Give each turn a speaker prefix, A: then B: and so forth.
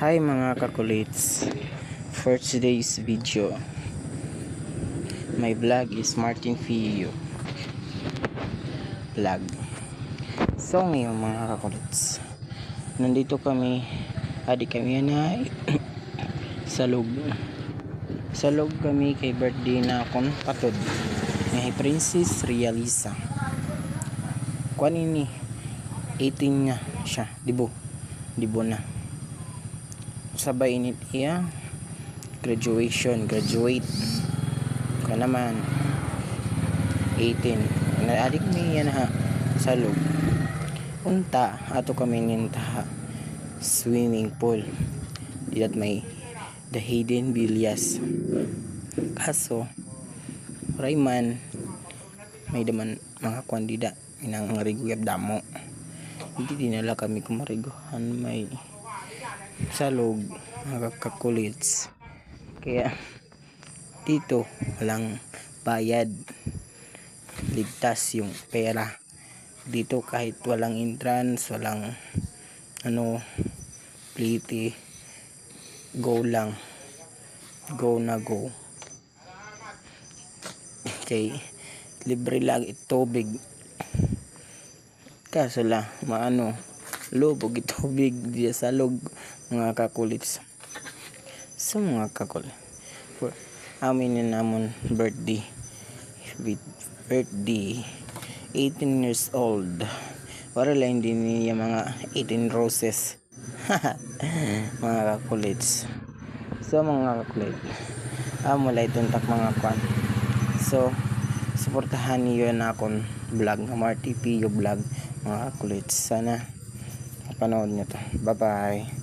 A: Hi mga kakulits, for today's video, my vlog is Martin Fio vlog. So ngayon mga kakulits, nandito kami, adik kami na salog kami kay birthday na akong patod nga Princess Realisa. Kuan ini 18 nga siya, dibo na sabay init iya graduate ka naman 18 na adik mi yan ha salog unta ato kami ninta swimming pool diat may the hidden bilyas kaso Rayman may daman mga kandida inang riguyab damo hindi dinala kami kumariguhan may salog mga kakulits kaya dito walang bayad, ligtas yung pera dito kahit walang entrance, walang pliti, go lang, go okay, libre lang itubig kaso lang lubog itubig diya salog mga kakulits. So mga kakul for amin namon birthday 18 years old para lang din niya mga 18 roses mga kakulits. So mga kakulit mulay tuntak mga kwan, so suportahan niyo na akong vlog ng Marty Pio vlog mga kakulits. Sana panood nyo to. Bye bye.